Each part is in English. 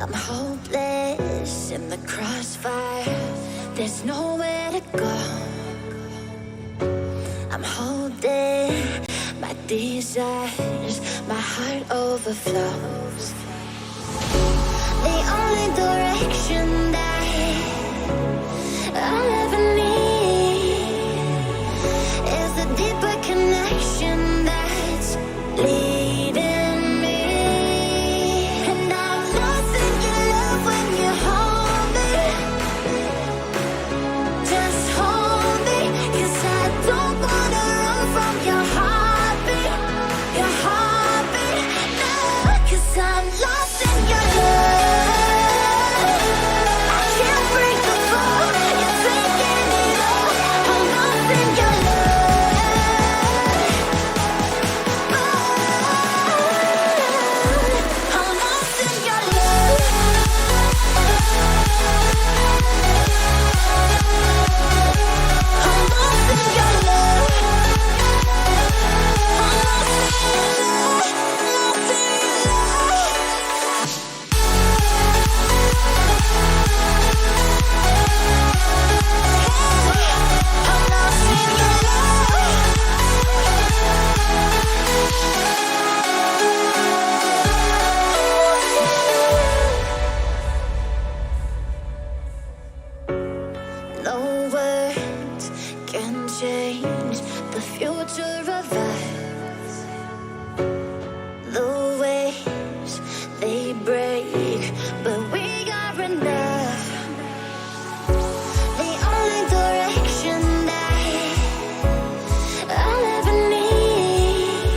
I'm hopeless in the crossfire. There's nowhere to go. I'm holding my desires. My heart overflows. The only direction that I'll ever need is a deeper connection that's leading me. And I'm lost in your love when you hold me. Just hold me, 'cause I don't wanna run from your heartbeat. Your heartbeat, no, 'cause I'm lost in your love. I can't break the fall, you're taking it all. I'm lost in your love. I'm lost in your love. I'm lost in your love. No words can change the future of us. The waves, they break, but we are enough. The only direction that I'll ever need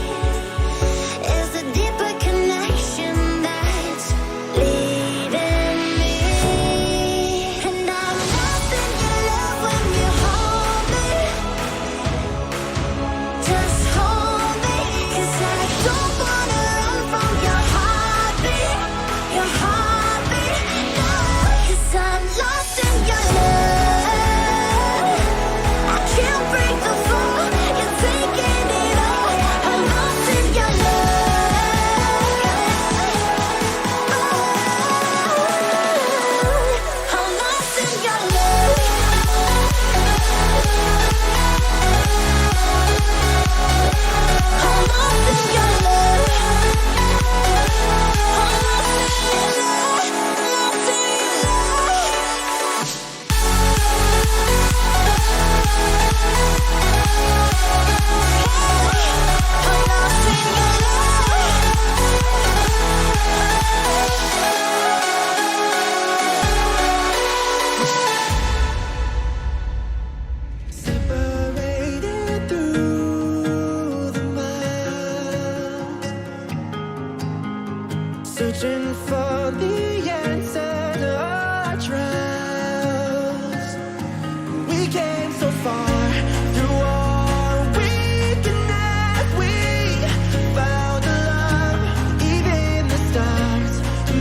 is a deeper connection that's leading me. And I'm lost in your love when you hold me. Just hold me, 'cause I don't wanna run from your heartbeat. Your heartbeat, no, 'cause I'm lost in your love. I can't break the fall, you're taking it all. I'm lost in your love. I'm lost in your love. I'm lost in your love. Separated through the miles, searching for the answer to our trials. We came so far through our weakness. We found a love, even the stars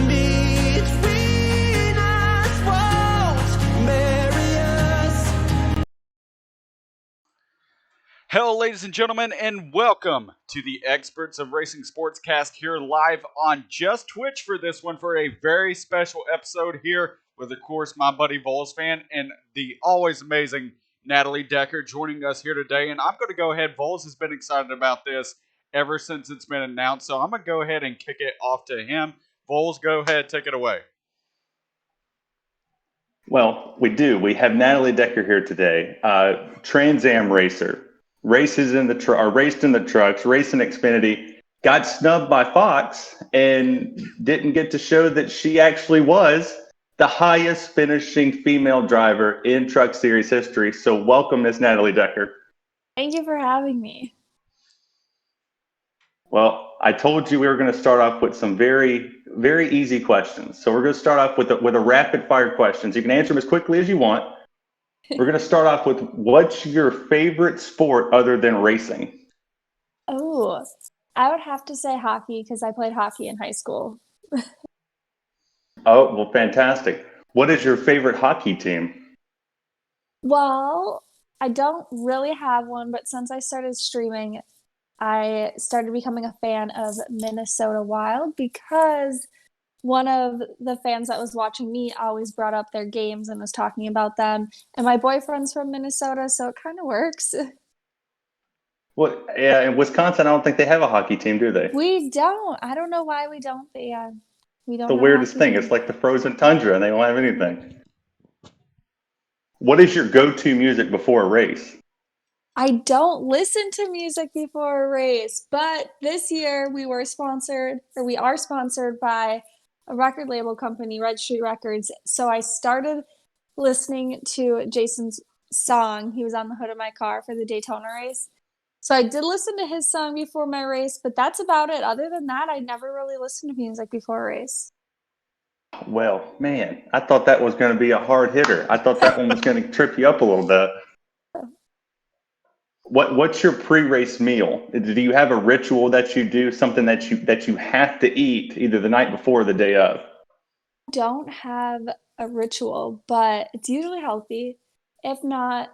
between us won't marry us. Hello, ladies and gentlemen, and welcome to the Experts of Racing Sportscast here live on just Twitch for this one, for a very special episode here with, of course, my buddy Vols fan and the always amazing Natalie Decker joining us here today. And I'm going to go ahead. Vols has been excited about this ever since it's been announced, so I'm going to go ahead and kick it off to him. Vols, go ahead, take it away. Well, we do. We have Natalie Decker here today, Trans Am racer, races in the raced in the trucks, racing Xfinity, got snubbed by Fox, and didn't get to show that she actually was the highest finishing female driver in Truck Series history. So welcome, Miss Natalie Decker. Thank you for having me. Well, I told you we were going to start off with some very, very easy questions. So we're going to start off with a rapid fire questions. You can answer them as quickly as you want. We're going to start off with, what's your favorite sport other than racing? Oh, I would have to say hockey because I played hockey in high school. Oh, well, fantastic. What is your favorite hockey team? Well, I don't really have one, but since I started streaming, I started becoming a fan of Minnesota Wild because one of the fans that was watching me always brought up their games and was talking about them. And my boyfriend's from Minnesota, so it kind of works. Well, yeah, in Wisconsin, I don't think they have a hockey team, do they? We don't. I don't know why we don't, but yeah, we don't The have a weirdest hockey thing. team. It's like the frozen tundra, and they don't have anything. What is your go-to music before a race? I don't listen to music before a race, but this year we are sponsored by a record label company, Red Street Records. So I started listening to Jason's song. He was on the hood of my car for the Daytona race. So I did listen to his song before my race, but that's about it. Other than that, I never really listened to music before a race. Well, man, I thought that was going to be a hard hitter. I thought that one was going to trip you up a little bit. What's your pre-race meal? Do you have a ritual that you do, something that you have to eat either the night before or the day of? Don't have a ritual, but it's usually healthy. If not,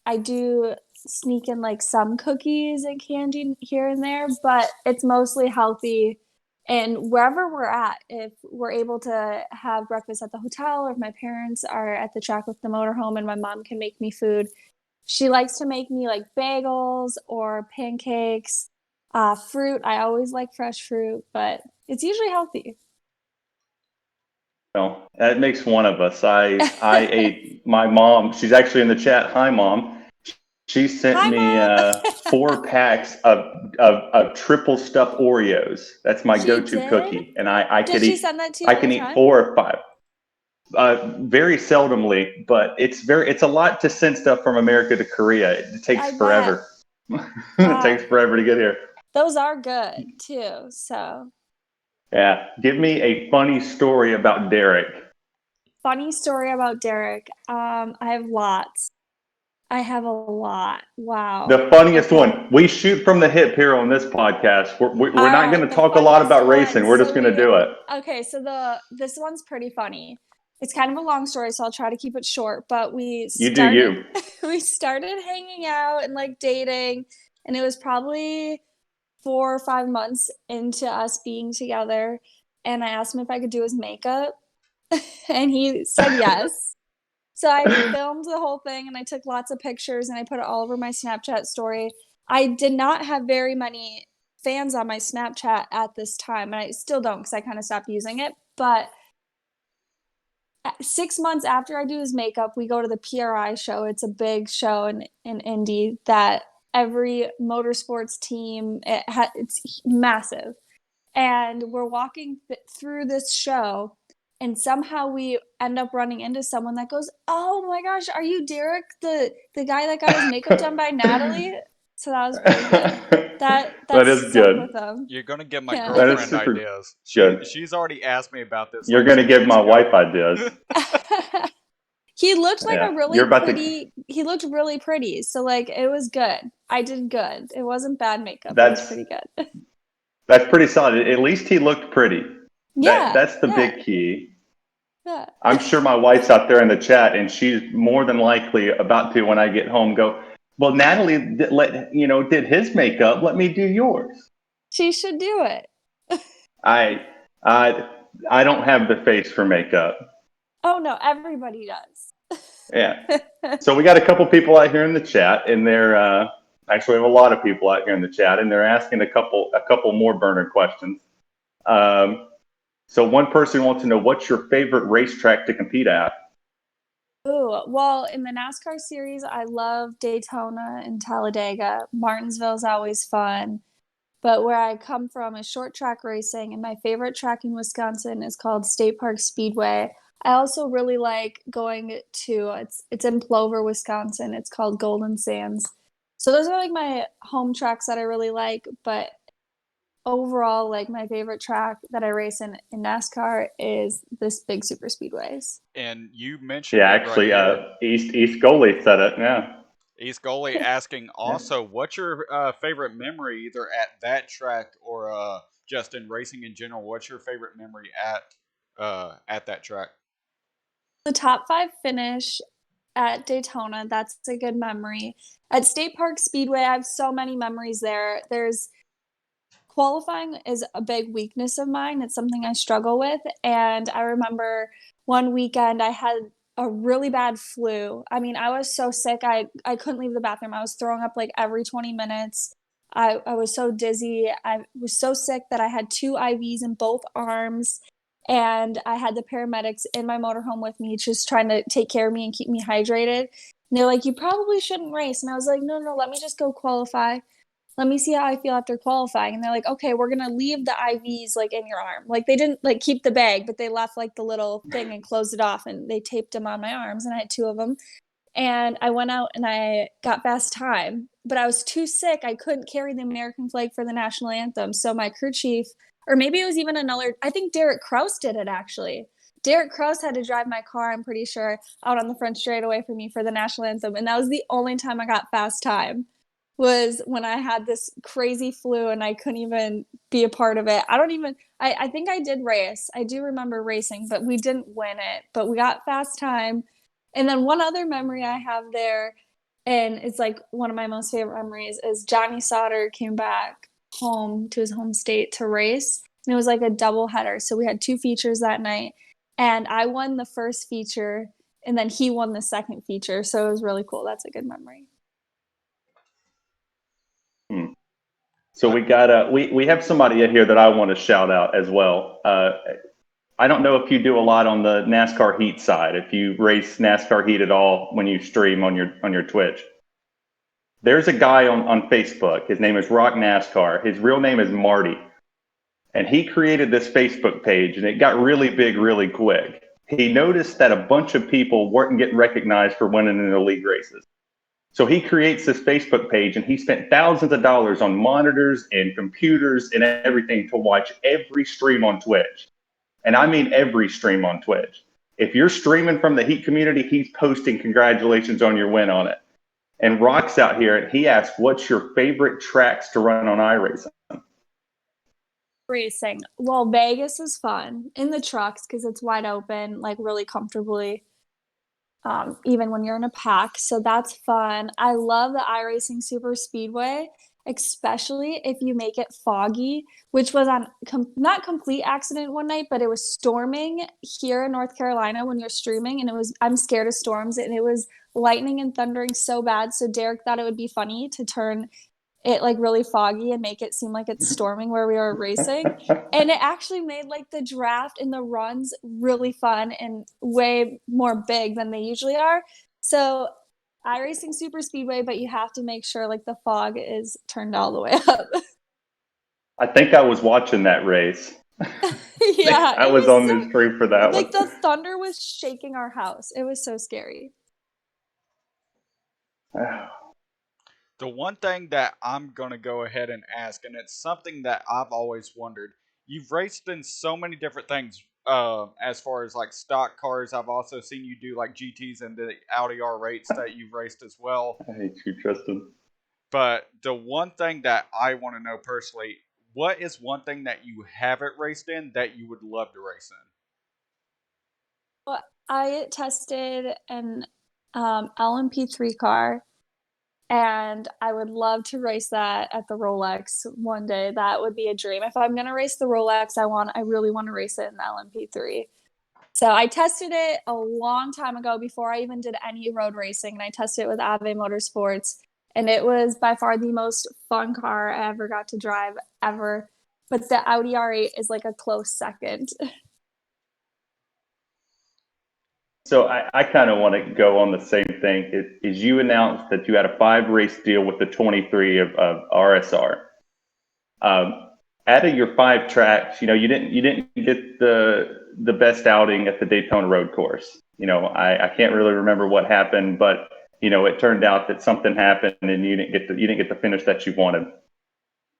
I do sneak in like some cookies and candy here and there, but it's mostly healthy. And wherever we're at, if we're able to have breakfast at the hotel, or if my parents are at the track with the motorhome and my mom can make me food, she likes to make me like bagels or pancakes, fruit. I always like fresh fruit, but it's usually healthy. Well, that makes one of us. I ate my mom. She's actually in the chat. Hi, Mom. She sent Hi, me Mom. 4 packs of triple stuffed Oreos. That's my She go-to did? cookie, and I Did could she eat send that to you I all the can eat time? 4 or 5. Very seldomly, but it's a lot to send stuff from America to Korea. It takes I bet. forever. It takes forever to get here. Those are good too. So, Yeah. Give me a funny story about Derek. funny story about Derek. I have lots. I have a lot. Wow. The funniest Okay. one. We shoot from the hip here on this podcast. We're All not going right, to the talk a lot funniest about one. racing. We're just going to do it. Okay, so this one's pretty funny. It's kind of a long story, so I'll try to keep it short. But You do you. we started hanging out and like dating, and it was probably 4 or 5 months into us being together. And I asked him if I could do his makeup, and he said yes. So I filmed the whole thing and I took lots of pictures and I put it all over my Snapchat story. I did not have very many fans on my Snapchat at this time, and I still don't because I kind of stopped using it. But 6 months after I do his makeup, we go to the PRI show. It's a big show in Indy that every motorsports team, it's massive. And we're walking through this show, and somehow we end up running into someone that goes, "Oh my gosh, are you Derek, the guy that got his makeup done by Natalie?" So that was pretty good. That is stuck good. with them. You're gonna give my Yeah. That is girlfriend super ideas. good. She's already asked me about this. You're Like going to 2 give weeks my ago. wife ideas. He looked like Yeah. a really You're about pretty. He looked really pretty. So like it was good. I did good. It wasn't bad makeup. It was That's pretty good. that's pretty solid. At least he looked pretty. Yeah. That's the Yeah. big key. Yeah. I'm sure my wife's out there in the chat, and she's more than likely about to, when I get home, go, well, Natalie did his makeup. Let me do yours. She should do it. I I I don't have the face for makeup. Oh no, everybody does. Yeah. So we got a couple people out here in the chat, and they're actually we have a lot of people out here in the chat, and they're asking a couple more burner questions. So one person wants to know, what's your favorite racetrack to compete at? Ooh, well, in the NASCAR series, I love Daytona and Talladega. Martinsville's always fun. But where I come from is short track racing, and my favorite track in Wisconsin is called State Park Speedway. I also really like going to it's in Plover, Wisconsin. It's called Golden Sands. So those are like my home tracks that I really like, but overall, like my favorite track that I race in NASCAR is this big super speedways. And you mentioned Yeah, it actually, right here. East Goalie said it. Yeah. East Goalie asking also, what's your favorite memory either at that track or just in racing in general? What's your favorite memory at that track? The top 5 finish at Daytona, that's a good memory. At State Park Speedway, I have so many memories there. There's qualifying is a big weakness of mine. It's something I struggle with. And I remember one weekend I had a really bad flu. I mean, I was so sick. I couldn't leave the bathroom. I was throwing up like every 20 minutes. I was so dizzy. I was so sick that I had 2 IVs in both arms. And I had the paramedics in my motorhome with me, just trying to take care of me and keep me hydrated. And they're like, you probably shouldn't race. And I was like, no, let me just go qualify. Let me see how I feel after qualifying. And they're like, okay, we're going to leave the IVs like in your arm. Like they didn't like keep the bag, but they left like the little thing and closed it off, and they taped them on my arms, and I had 2 of them. And I went out and I got fast time, but I was too sick. I couldn't carry the American flag for the national anthem. So my crew chief, or maybe it was even another, I think Derek Kraus did it actually. Derek Kraus had to drive my car, I'm pretty sure, out on the front straightaway for me for the national anthem. And that was the only time I got fast time, was when I had this crazy flu and I couldn't even be a part of it. I think I did race. I do remember racing, but we didn't win it. But we got fast time. And then one other memory I have there, and it's like one of my most favorite memories, is Johnny Sauter came back home to his home state to race. And it was like a double header. So we had 2 features that night. And I won the first feature, and then he won the second feature. So it was really cool. That's a good memory. So we got we have somebody here that I want to shout out as well. I don't know if you do a lot on the NASCAR heat side, if you race NASCAR heat at all when you stream on your Twitch. There's a guy on Facebook. His name is Rock NASCAR. His real name is Marty. And he created this Facebook page, and it got really big really quick. He noticed that a bunch of people weren't getting recognized for winning in the league races. So he creates this Facebook page, and he spent thousands of dollars on monitors and computers and everything to watch every stream on Twitch. And I mean every stream on Twitch. If you're streaming from the heat community, he's posting congratulations on your win on it. And Rock's out here, and he asked, what's your favorite tracks to run on iRacing? Racing. Well, Vegas is fun in the trucks because it's wide open, like really comfortably, even when you're in a pack. So that's fun. I love the iRacing Super Speedway, especially if you make it foggy, which was on not complete accident one night, but it was storming here in North Carolina when you're streaming, and I'm scared of storms, and it was lightning and thundering so bad. So Derek thought it would be funny to turn it like really foggy and make it seem like it's storming where we are racing. And it actually made like the draft and the runs really fun and way more big than they usually are. So iRacing Super Speedway, but you have to make sure like the fog is turned all the way up. I think I was watching that race. Yeah. I was on the stream for that one. Like the thunder was shaking our house. It was so scary. The one thing that I'm going to go ahead and ask, and it's something that I've always wondered, you've raced in so many different things as far as like stock cars. I've also seen you do like GTs and the Audi R8s that you've raced as well. I hate you, Tristan. But the one thing that I want to know personally, what is one thing that you haven't raced in that you would love to race in? Well, I tested an LMP3 car, and I would love to race that at the Rolex one day. That would be a dream. If I'm going to race the Rolex, I really want to race it in the LMP3. So I tested it a long time ago before I even did any road racing, and I tested it with Alli Motorsports, and it was by far the most fun car I ever got to drive ever. But the Audi R8 is like a close second. So I kind of want to go on the same thing. Is you announced that you had a 5-race deal with the 23 of RSR. Out of your 5 tracks, you didn't get the best outing at the Daytona Road Course. I can't really remember what happened, but it turned out that something happened and you didn't get the finish that you wanted.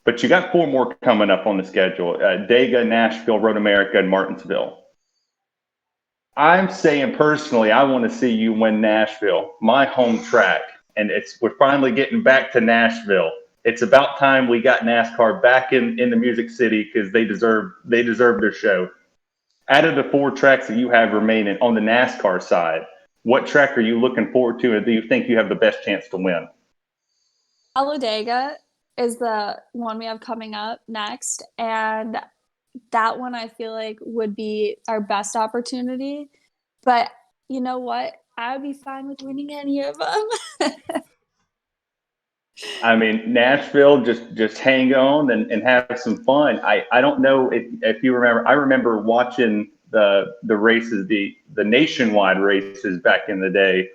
But you got 4 more coming up on the schedule: Dega, Nashville, Road America, and Martinsville. I'm saying personally, I want to see you win Nashville, my home track. And we're finally getting back to Nashville. It's about time we got NASCAR back in the Music City, because they deserve their show. Out of the 4 tracks that you have remaining on the NASCAR side, what track are you looking forward to, and do you think you have the best chance to win? Talladega is the one we have coming up next. And that one I feel like would be our best opportunity. But you know what? I would be fine with winning any of them. I mean, Nashville, just hang on and have some fun. I don't know if you remember. I remember watching the races, the nationwide races back in the day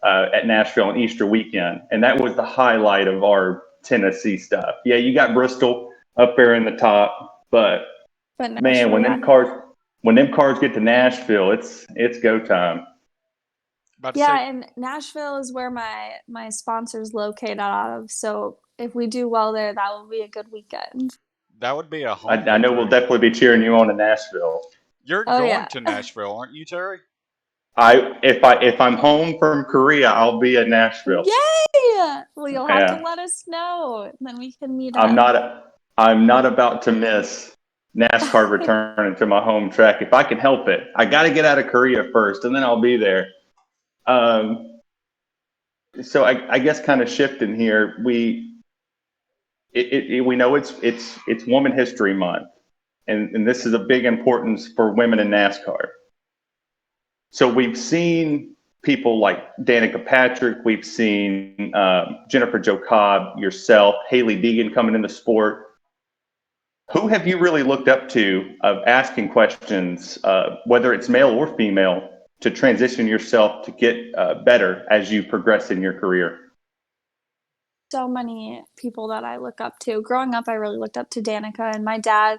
at Nashville on Easter weekend, and that was the highlight of our Tennessee stuff. Yeah, you got Bristol up there in the top, but But man, Nashville, yeah. when them cars get to Nashville, it's go time. About to Yeah, say, and Nashville is where my sponsor's located out of. So if we do well there, that will be a good weekend. that would be a home I know we'll victory. definitely be cheering you on in Nashville. You're Oh going yeah. to Nashville, aren't you, Terry? If I'm home from Korea, I'll be at Nashville. Yay! Well, you'll have to Yeah, let us know, and then we can meet I'm up. not about to miss NASCAR returning to my home track if I can help it. I got to get out of Korea first, and then I'll be there. Um, so I guess kind of shifting here, we know it's Women History Month, and this is a big importance for women in NASCAR. So we've seen people like Danica Patrick, we've seen Jennifer Jo Cobb, yourself, Haley Deegan coming in the sport. Who have you really looked up to of asking questions, whether it's male or female, to transition yourself to get better as you progress in your career? So many people that I look up to. Growing up, I really looked up to Danica, and my dad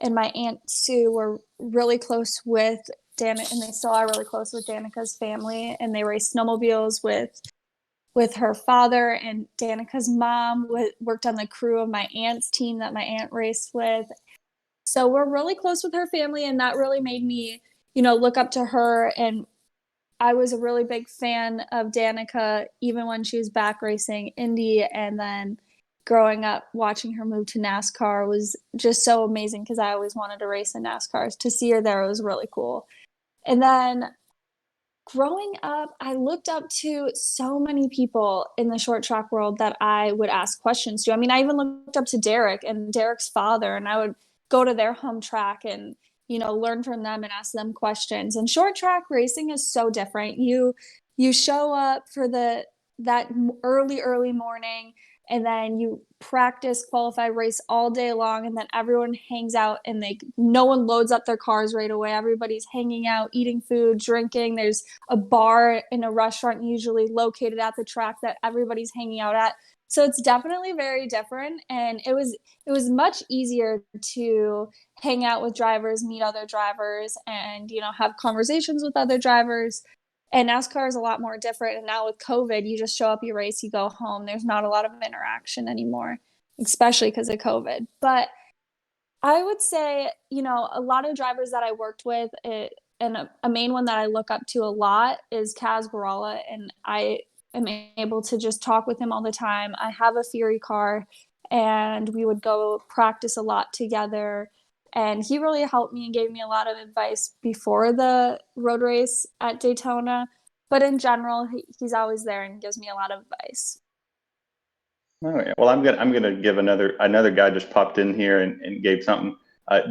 and my aunt Sue were really close with Danica, and they still are really close with Danica's family. And they race snowmobiles with her father, and Danica's mom worked on the crew of my aunt's team that my aunt raced with. So we're really close with her family, and that really made me, look up to her. And I was a really big fan of Danica, even when she was back racing Indy. And then growing up, watching her move to NASCAR was just so amazing because I always wanted to race in NASCAR. To see her there was really cool. And then growing up, I looked up to so many people in the short track world that I would ask questions to. I mean, I even looked up to Derek and Derek's father, and I would go to their home track and, learn from them and ask them questions. And short track racing is so different. You show up for that early morning, and then you practice, qualify, race all day long, and then everyone hangs out, and no one loads up their cars right away. Everybody's hanging out, eating food, drinking. There's a bar and a restaurant usually located at the track that everybody's hanging out at. So it's definitely very different, and it was much easier to hang out with drivers, meet other drivers, and have conversations with other drivers. And NASCAR is a lot more different. And now with COVID, you just show up, you race, you go home. There's not a lot of interaction anymore, especially because of COVID. But I would say, a lot of drivers that I worked with, and a main one that I look up to a lot is Kaz Barala. And I am able to just talk with him all the time. I have a Fury car, and we would go practice a lot together. And he really helped me and gave me a lot of advice before the road race at Daytona. But in general, he's always there and gives me a lot of advice. Oh, yeah. Well, I'm gonna give another guy just popped in here and gave something.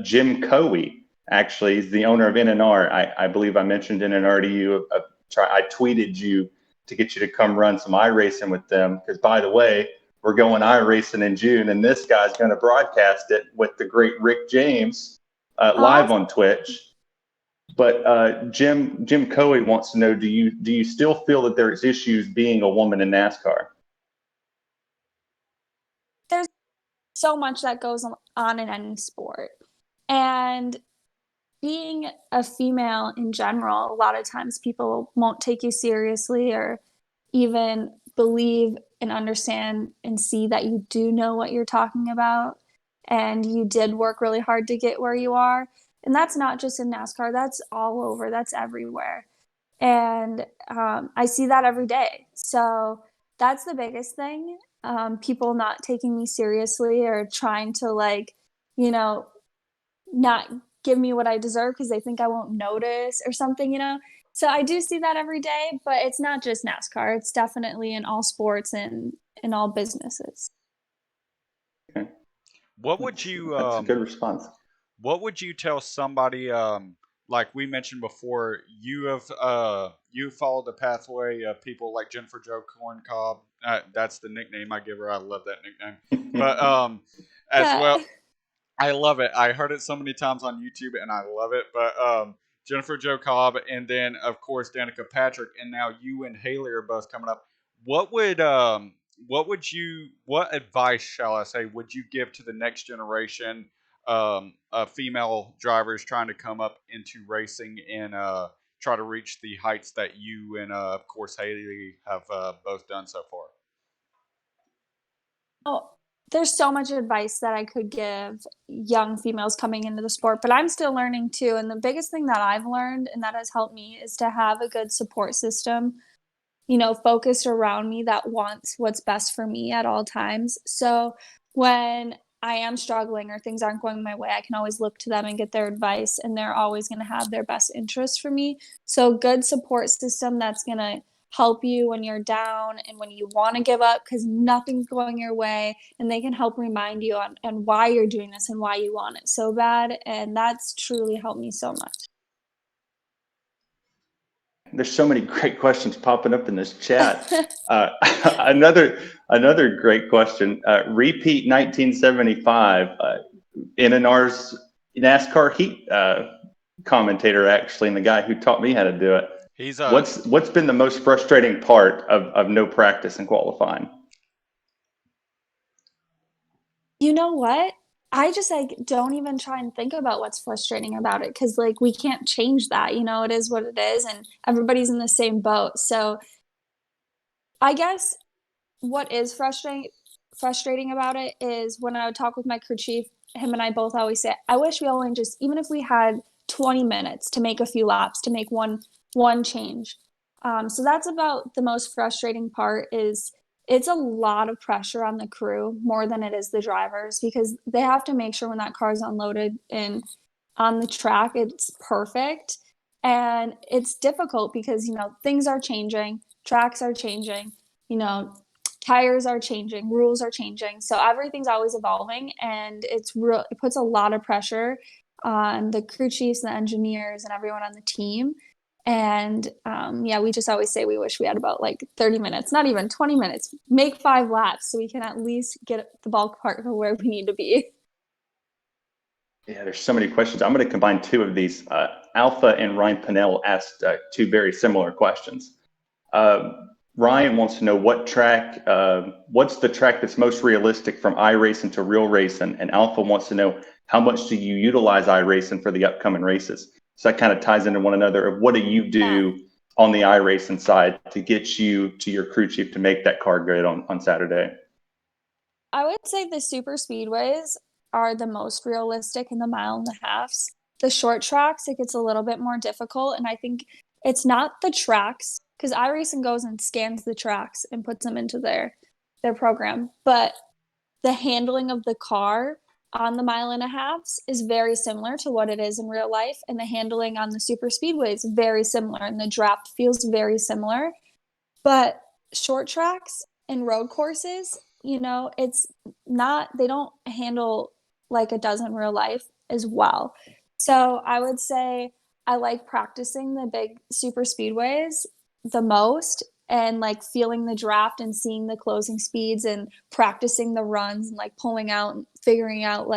Jim Coey actually is the owner of NNR. I believe I mentioned NNR to you. I tweeted you to get you to come run some iRacing with them because, by the way, we're going iRacing in June, and this guy's going to broadcast it with the great Rick James live on Twitch. But Jim Coey wants to know: do you still feel that there's issues being a woman in NASCAR? There's so much that goes on in any sport. And being a female in general, a lot of times people won't take you seriously or even believe and understand and see that you do know what you're talking about and you did work really hard to get where you are. And that's not just in NASCAR, that's all over, that's everywhere. And I see that every day. So that's the biggest thing. People not taking me seriously or trying to, like, not give me what I deserve because they think I won't notice or something. So I do see that every day, but it's not just NASCAR. It's definitely in all sports and in all businesses. What would you That's a good response. what would you tell somebody like we mentioned before, you followed the pathway of people like Jennifer Jo Corncob. That's the nickname I give her. I love that nickname. But as Yeah. well, I love it. I heard it so many times on YouTube, and I love it. But Jennifer Jo Cobb, and then of course Danica Patrick, and now you and Haley are both coming up. What would what advice, shall I say, would you give to the next generation of female drivers trying to come up into racing and try to reach the heights that you and of course Haley have both done so far? Oh, there's so much advice that I could give young females coming into the sport, but I'm still learning too. And the biggest thing that I've learned and that has helped me is to have a good support system, focused around me that wants what's best for me at all times. So when I am struggling or things aren't going my way, I can always look to them and get their advice, and they're always going to have their best interest for me. So, good support system that's going to help you when you're down and when you want to give up because nothing's going your way, and they can help remind you on why you're doing this and why you want it so bad. And that's truly helped me so much. There's so many great questions popping up in this chat. Another great question. Repeat 1975. NNR's NASCAR Heat commentator, actually, and the guy who taught me how to do it. He's What's been the most frustrating part of no practice and qualifying? You know what? I just don't even try and think about what's frustrating about it because we can't change that. It is what it is, and everybody's in the same boat. So I guess what is frustrating about it is when I would talk with my crew chief, him and I both always say, I wish we only even if we had 20 minutes to make a few laps, to make one change. So that's about the most frustrating part is it's a lot of pressure on the crew more than it is the drivers because they have to make sure when that car is unloaded and on the track, it's perfect. And it's difficult because, things are changing, tracks are changing, tires are changing, rules are changing. So everything's always evolving, and it puts a lot of pressure on the crew chiefs, the engineers, and everyone on the team. And we just always say we wish we had about 30 minutes, not even 20 minutes, make 5 laps so we can at least get the bulk part of where we need to be. Yeah, there's so many questions. I'm going to combine two of these. Alpha and Ryan Pinnell asked two very similar questions. Ryan wants to know what's the track that's most realistic from iRacing to real racing, and Alpha wants to know how much do you utilize iRacing for the upcoming races. So that kind of ties into one another of what do you do on the iRacing side to get you to your crew chief to make that car good on Saturday? I would say the super speedways are the most realistic in the 1.5 miles. The short tracks, it gets a little bit more difficult, and I think it's not the tracks because iRacing goes and scans the tracks and puts them into their program, but the handling of the car on the 1.5 miles is very similar to what it is in real life, and the handling on the super speedway is very similar, and the draft feels very similar. But short tracks and road courses, it's not, they don't handle like it does in real life as well. So I would say I like practicing the big super speedways the most, and feeling the draft and seeing the closing speeds and practicing the runs and pulling out and figuring out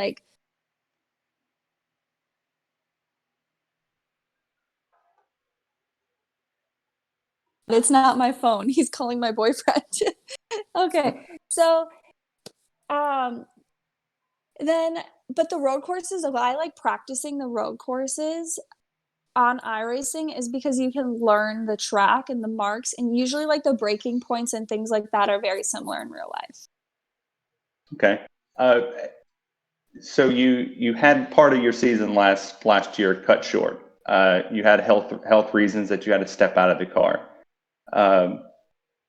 it's not my phone. He's calling my boyfriend. Okay. So but the road courses, I like practicing the road courses on iRacing is because you can learn the track and the marks, and usually the braking points and things like that are very similar in real life. Okay. So you had part of your season last year cut short. You had health reasons that you had to step out of the car.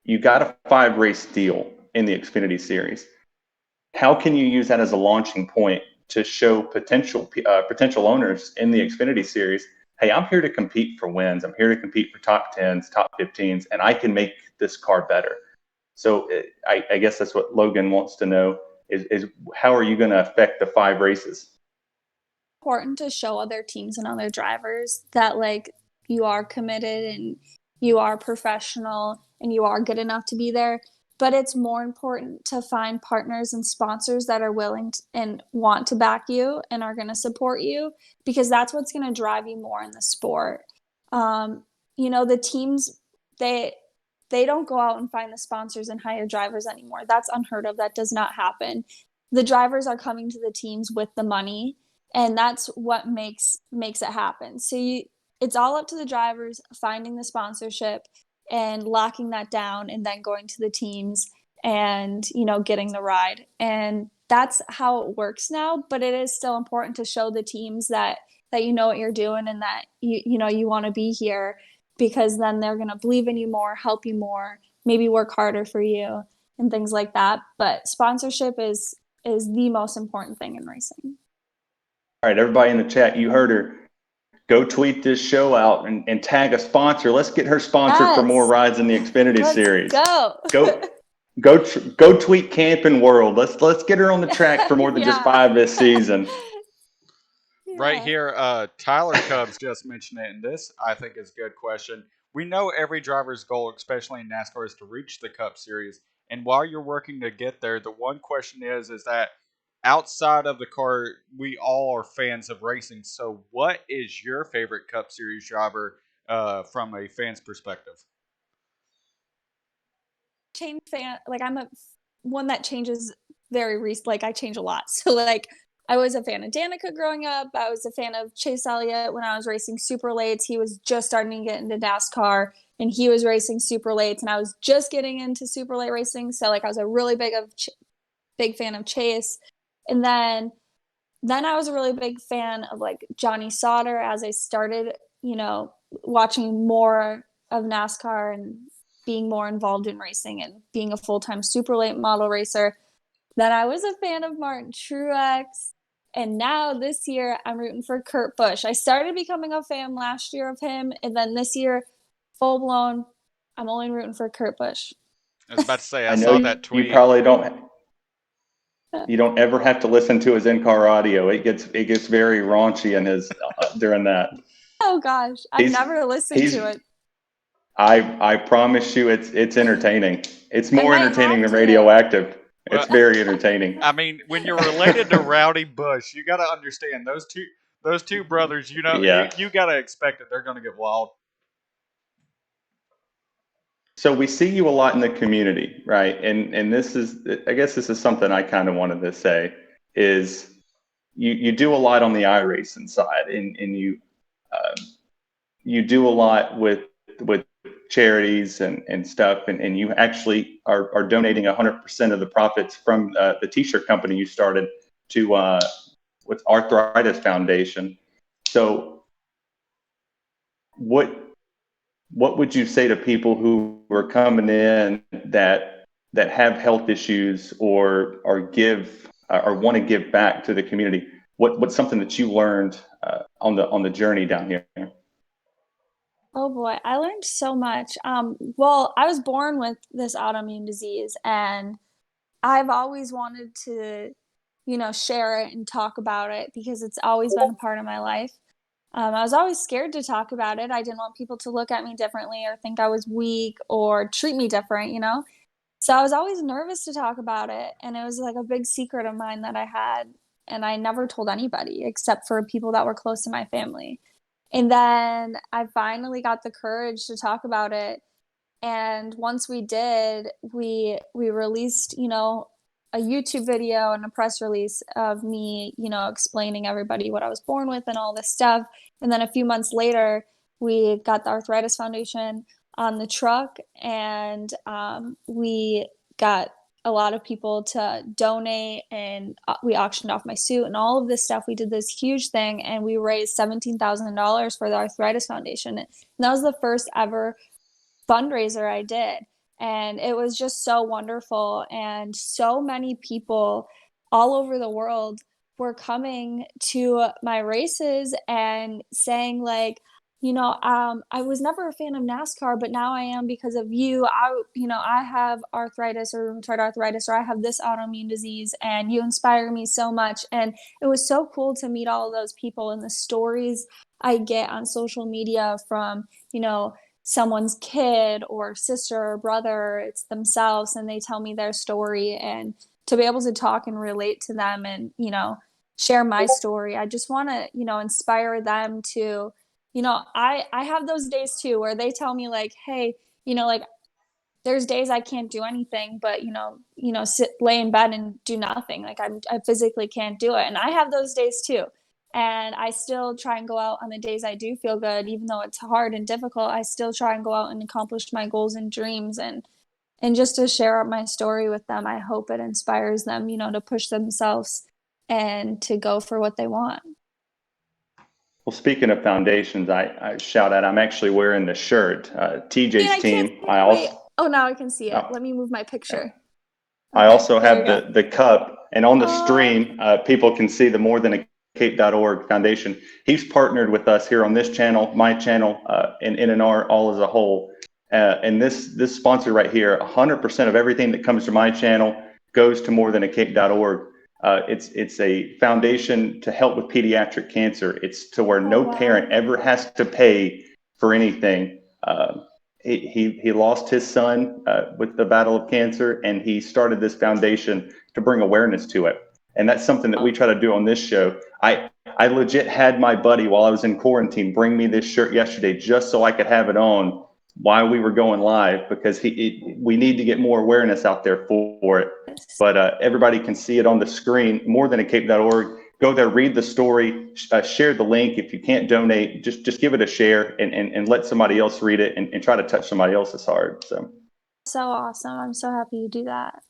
You got a 5-race deal in the Xfinity Series. How can you use that as a launching point to show potential owners in the Xfinity Series, hey, I'm here to compete for wins. I'm here to compete for top 10s, top 15s, and I can make this car better. So I guess that's what Logan wants to know. is how are you going to affect the 5 races? Important to show other teams and other drivers that like you are committed and you are professional and you are good enough to be there. But it's more important to find partners and sponsors that are willing to, and want to back you and are going to support you, because that's what's going to drive you more in the sport. The teams, they don't go out and find the sponsors and hire drivers anymore. That's unheard of. That does not happen. The drivers are coming to the teams with the money, and that's what makes it happen. So it's all up to the drivers finding the sponsorship and locking that down, and then going to the teams and getting the ride. And that's how it works now. But it is still important to show the teams that you know what you're doing, and that you want to be here, because then they're going to believe in you more, help you more, maybe work harder for you and things like that. But sponsorship is the most important thing in racing. All right, everybody in the chat, you heard her. Go tweet this show out and tag a sponsor. Let's get her sponsored for more rides in the Xfinity Series. Go tweet Camping World. Let's get her on the track for more than just 5 this season. Right here, Tyler Cubs just mentioned it, and this I think is a good question. We know every driver's goal, especially in NASCAR, is to reach the Cup Series. And while you're working to get there, the one question is that outside of the car, we all are fans of racing. So what is your favorite Cup Series driver from a fan's perspective? Change fan, like I'm one that changes very recent. Like I change a lot. So like I was a fan of Danica growing up. I was a fan of Chase Elliott when I was racing super lates. He was just starting to get into NASCAR, and he was racing super lates, and I was just getting into super late racing. So like I was a really big fan of Chase. And then I was a really big fan of like Johnny Sauter as I started, watching more of NASCAR and being more involved in racing and being a full-time super late model racer. Then I was a fan of Martin Truex. And now this year I'm rooting for Kurt Busch. I started becoming a fan last year of him. And then this year, full blown, I'm only rooting for Kurt Busch. I was about to say, I know saw that tweet. You probably don't ever have to listen to his in-car audio. It gets very raunchy in his during that. Oh gosh, I've never listened to it. I promise you, it's entertaining. It's more entertaining than Radioactive. It's very entertaining. I mean, when you're related to Rowdy Busch, you got to understand those two brothers. You got to expect it. They're going to get wild. So we see you a lot in the community, right? And I guess this is something I kind of wanted to say is you do a lot on the iRacing side, and you do a lot with charities and stuff, and you actually are donating 100% of the profits from the t-shirt company you started to with Arthritis Foundation. So what would you say to people who are coming in that have health issues or give or want to give back to the community? What's something that you learned on the journey down here? Oh boy, I learned so much. Well, I was born with this autoimmune disease, and I've always wanted to, share it and talk about it, because it's always been a part of my life. I was always scared to talk about it. I didn't want people to look at me differently or think I was weak or treat me different, So I was always nervous to talk about it. And it was like a big secret of mine that I had. And I never told anybody except for people that were close to my family. And then I finally got the courage to talk about it. And once we did, we released, a YouTube video and a press release of me, explaining everybody what I was born with and all this stuff. And then a few months later, we got the Arthritis Foundation on the truck, and we got a lot of people to donate, and we auctioned off my suit and all of this stuff. We did this huge thing, and we raised $17,000 for the Arthritis Foundation. And that was the first ever fundraiser I did. And it was just so wonderful. And so many people all over the world were coming to my races and saying like, I was never a fan of NASCAR, but now I am because of you. I have arthritis or rheumatoid arthritis, or I have this autoimmune disease, and you inspire me so much. And it was so cool to meet all of those people and the stories I get on social media from, someone's kid or sister or brother. It's themselves, and they tell me their story, and to be able to talk and relate to them and, share my story. I just want to, inspire them to, I have those days too where they tell me like, hey, like there's days I can't do anything, but lay in bed and do nothing. Like I physically can't do it. And I have those days too. And I still try and go out on the days I do feel good, even though it's hard and difficult. I still try and go out and accomplish my goals and dreams, and just to share my story with them. I hope it inspires them, to push themselves and to go for what they want. Well, speaking of foundations, I shout out, I'm actually wearing the shirt, TJ's team. Oh, now I can see it. Let me move my picture. I also have there the cup, and on the stream, people can see the More Than a Cape.org Foundation. He's partnered with us here on this channel, my channel, and NNR all as a whole. And this sponsor right here, 100% of everything that comes to my channel goes to More Than a Cape.org. It's a foundation to help with pediatric cancer. It's to where no parent ever has to pay for anything. He lost his son with the battle of cancer, and he started this foundation to bring awareness to it. And that's something that we try to do on this show. I legit had my buddy while I was in quarantine bring me this shirt yesterday just so I could have it on while we were going live, because we need to get more awareness out there for it. But everybody can see it on the screen, morethanAcape.org. Go there, read the story, share the link. If you can't donate, just give it a share and let somebody else read it and try to touch somebody else's heart. So awesome. I'm so happy you do that.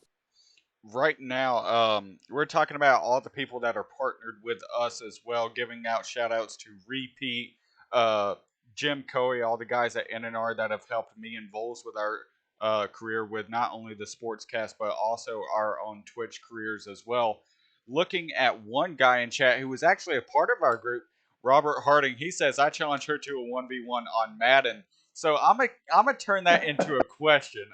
Right now, we're talking about all the people that are partnered with us as well, giving out shout outs to Repeat, Jim Coey, all the guys at NNR that have helped me and Vols with our career with not only the Sportscast, but also our own Twitch careers as well. Looking at one guy in chat who was actually a part of our group, Robert Harding, he says, I challenge her to a 1v1 on Madden. So I'm gonna turn that into a question.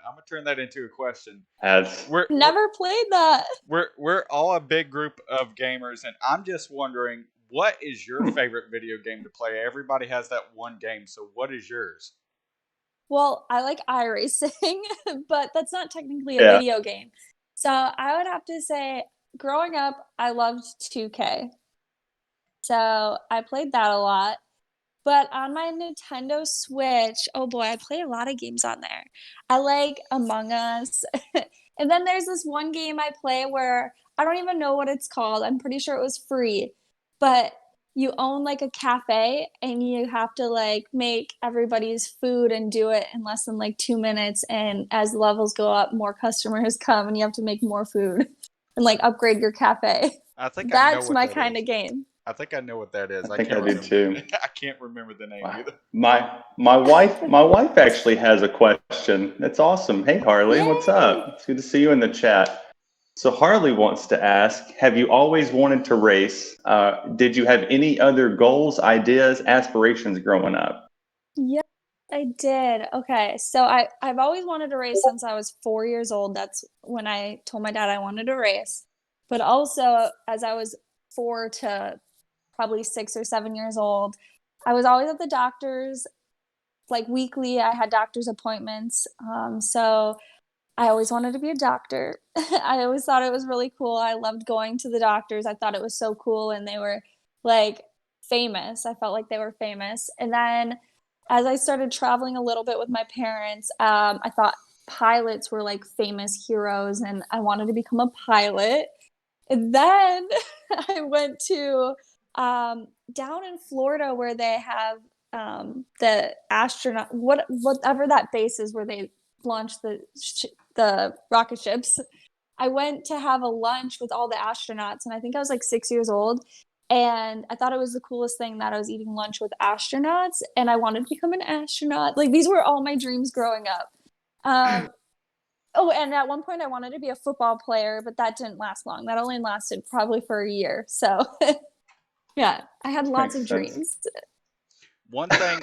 Never played that. We're all a big group of gamers, and I'm just wondering, what is your favorite video game to play? Everybody has that one game, so what is yours? Well, I like iRacing, but that's not technically a video game. So I would have to say, growing up, I loved 2K. So I played that a lot. But on my Nintendo Switch, oh boy, I play a lot of games on there. I like Among Us. And then there's this one game I play where I don't even know what it's called. I'm pretty sure it was free. But you own like a cafe, and you have to like make everybody's food and do it in less than like 2 minutes. And as levels go up, more customers come, and you have to make more food and like upgrade your cafe. I think that's my kind of game. I think I know what that is. I think I do too. I can't remember the name either. My wife actually has a question. That's awesome. Hey Harley, what's up? It's good to see you in the chat. So Harley wants to ask, have you always wanted to race? Did you have any other goals, ideas, aspirations growing up? Yeah, I did. Okay, so I've always wanted to race since I was 4 years old. That's when I told my dad I wanted to race. But also, as I was 4 to probably 6 or 7 years old, I was always at the doctor's, like weekly. I had doctor's appointments. So I always wanted to be a doctor. I always thought it was really cool. I loved going to the doctors. I thought it was so cool, and they were like famous. I felt like they were famous. And then as I started traveling a little bit with my parents, I thought pilots were like famous heroes, and I wanted to become a pilot. And then I went to down in Florida, where they have the astronaut, whatever that base is where they launch the rocket ships. I went to have a lunch with all the astronauts, and I think I was like 6 years old. And I thought it was the coolest thing that I was eating lunch with astronauts, and I wanted to become an astronaut. Like, these were all my dreams growing up. Oh, and at one point I wanted to be a football player, but that didn't last long. That only lasted probably for a year. So yeah, I had lots of dreams. One thing